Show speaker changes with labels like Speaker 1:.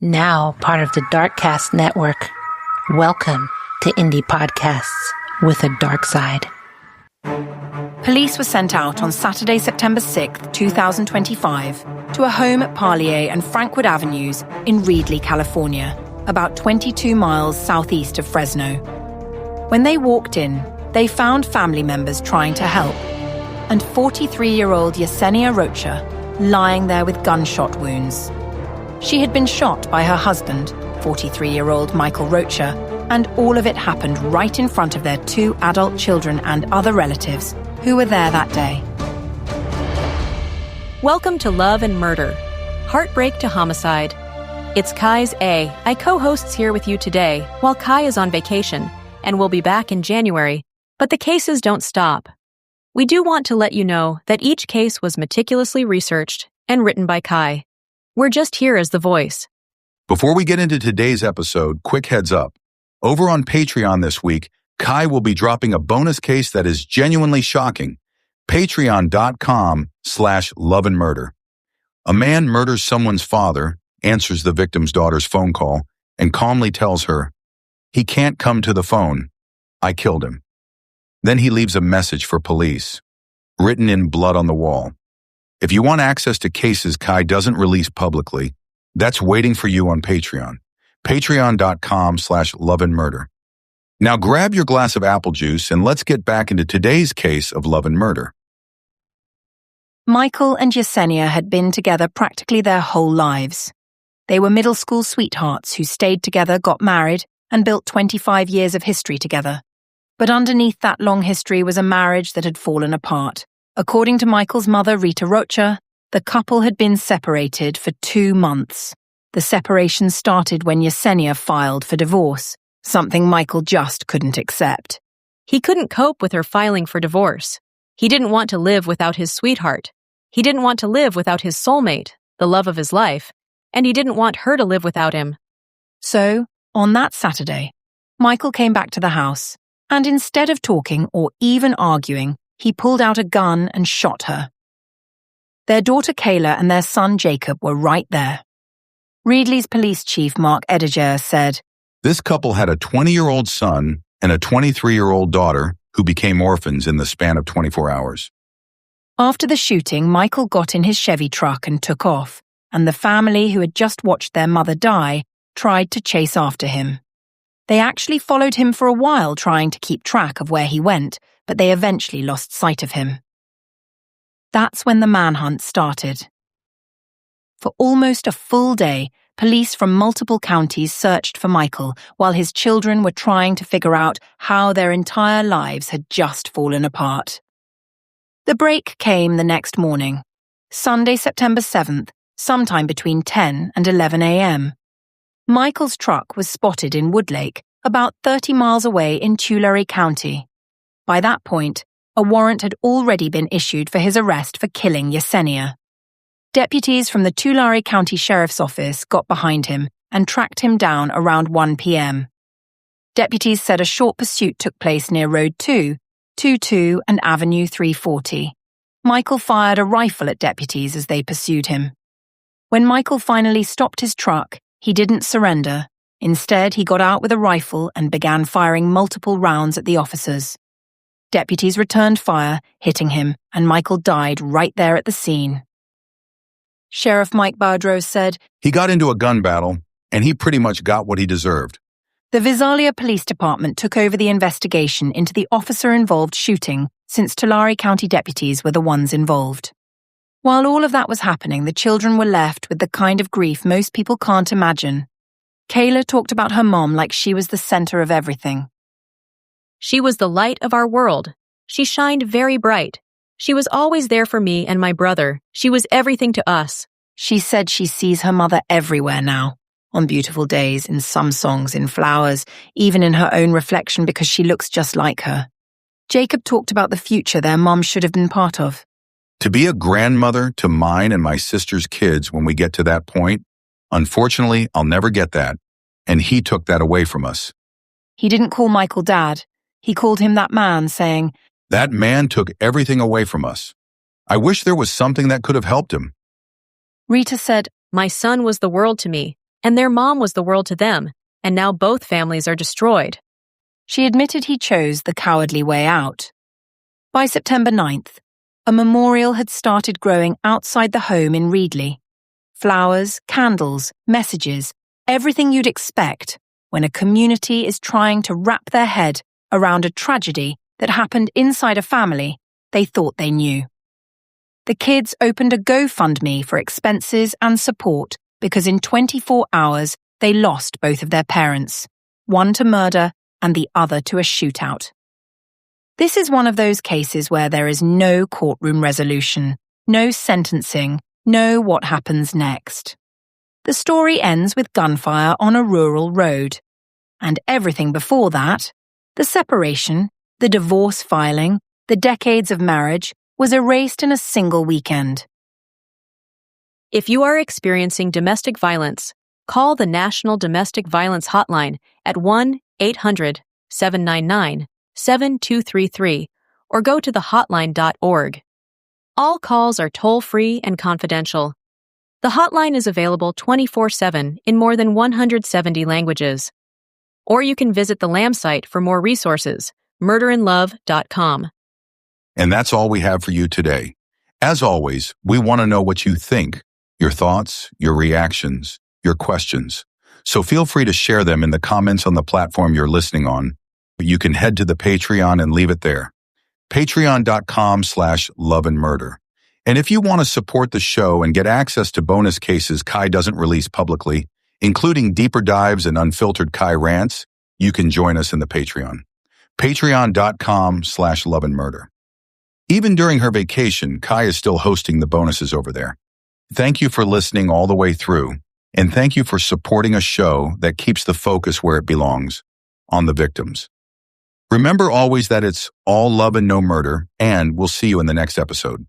Speaker 1: Now part of the Darkcast network. Welcome to Indie Podcasts with a dark side.
Speaker 2: Police were sent out on Saturday, September 6th, 2025, to a home at Parlier and Frankwood Avenues in Reedley, California, about 22 miles southeast of Fresno. When they walked in, they found family members trying to help, and 43-year-old Yesennia Rocha lying there with gunshot wounds. She had been shot by her husband, 43-year-old Michael Rocha, and all of it happened right in front of their 2 adult children and other relatives who were there that day.
Speaker 3: Welcome to Love and Murder, Heartbreak to Homicide. It's Kai's A. I co-hosts here with you today while Kai is on vacation and will be back in January, but the cases don't stop. We do want to let you know that each case was meticulously researched and written by Kai. We're just here as the voice.
Speaker 4: Before we get into today's episode, quick heads up. Over on Patreon this week, Kai will be dropping a bonus case that is genuinely shocking. Patreon.com/loveandmurder. A man murders someone's father, answers the victim's daughter's phone call, and calmly tells her, "He can't come to the phone. I killed him." Then he leaves a message for police, written in blood on the wall. If you want access to cases Kai doesn't release publicly, that's waiting for you on Patreon. Patreon.com/loveandmurder. Now grab your glass of apple juice and let's get back into today's case of love and murder.
Speaker 2: Michael and Yesennia had been together practically their whole lives. They were middle school sweethearts who stayed together, got married, and built 25 years of history together. But underneath that long history was a marriage that had fallen apart. According to Michael's mother, Rita Rocha, the couple had been separated for 2 months. The separation started when Yesennia filed for divorce, something Michael just couldn't accept.
Speaker 3: He couldn't cope with her filing for divorce. He didn't want to live without his sweetheart. He didn't want to live without his soulmate, the love of his life, and he didn't want her to live without him.
Speaker 2: So, on that Saturday, Michael came back to the house, and instead of talking or even arguing, he pulled out a gun and shot her. Their daughter Kayla and their son Jacob were right there. Reedley's police chief Mark Ediger said,
Speaker 4: This couple had a 20-year-old son and a 23-year-old daughter who became orphans in the span of 24 hours.
Speaker 2: After the shooting, Michael got in his Chevy truck and took off, and the family who had just watched their mother die tried to chase after him. They actually followed him for a while trying to keep track of where he went, but they eventually lost sight of him. That's when the manhunt started. For almost a full day, police from multiple counties searched for Michael while his children were trying to figure out how their entire lives had just fallen apart. The break came the next morning, Sunday, September 7th, sometime between 10 and 11 a.m. Michael's truck was spotted in Woodlake, about 30 miles away in Tulare County. By that point, a warrant had already been issued for his arrest for killing Yesennia. Deputies from the Tulare County Sheriff's Office got behind him and tracked him down around 1 p.m. Deputies said a short pursuit took place near Road 2, 22 and Avenue 340. Michael fired a rifle at deputies as they pursued him. When Michael finally stopped his truck, he didn't surrender. Instead, he got out with a rifle and began firing multiple rounds at the officers. Deputies returned fire, hitting him, and Michael died right there at the scene. Sheriff Mike Bardrow said,
Speaker 4: He got into a gun battle, and he pretty much got what he deserved.
Speaker 2: The Visalia Police Department took over the investigation into the officer-involved shooting since Tulare County deputies were the ones involved. While all of that was happening, the children were left with the kind of grief most people can't imagine. Kayla talked about her mom like she was the center of everything.
Speaker 3: She was the light of our world. She shined very bright. She was always there for me and my brother. She was everything to us.
Speaker 2: She said she sees her mother everywhere now, on beautiful days, in some songs, in flowers, even in her own reflection because she looks just like her. Jacob talked about the future their mom should have been part of.
Speaker 4: To be a grandmother to mine and my sister's kids when we get to that point, unfortunately, I'll never get that, and he took that away from us.
Speaker 2: He didn't call Michael Dad. He called him that man, saying,
Speaker 4: That man took everything away from us. I wish there was something that could have helped him.
Speaker 2: Rita said,
Speaker 3: My son was the world to me. And their mom was the world to them, and now both families are destroyed.
Speaker 2: She admitted he chose the cowardly way out. By September 9th, a memorial had started growing outside the home in Reedley. Flowers, candles, messages, everything you'd expect when a community is trying to wrap their head around a tragedy that happened inside a family they thought they knew. The kids opened a GoFundMe for expenses and support because in 24 hours they lost both of their parents, one to murder and the other to a shootout. This is one of those cases where there is no courtroom resolution, no sentencing, no what happens next. The story ends with gunfire on a rural road. And everything before that, the separation, the divorce filing, the decades of marriage, was erased in a single weekend.
Speaker 3: If you are experiencing domestic violence, call the National Domestic Violence Hotline at 1-800-799-7233 or go to thehotline.org. All calls are toll-free and confidential. The hotline is available 24/7 in more than 170 languages. Or you can visit the LAM site for more resources, murderandlove.com.
Speaker 4: And that's all we have for you today. As always, we want to know what you think, your thoughts, your reactions, your questions. So feel free to share them in the comments on the platform you're listening on. You can head to the Patreon and leave it there. Patreon.com/loveandmurder. And if you want to support the show and get access to bonus cases Kai doesn't release publicly, including deeper dives and unfiltered Kai rants, you can join us in the Patreon. Patreon.com/loveandmurder. Even during her vacation, Kai is still hosting the bonuses over there. Thank you for listening all the way through, and thank you for supporting a show that keeps the focus where it belongs, on the victims. Remember always that it's all love and no murder, and we'll see you in the next episode.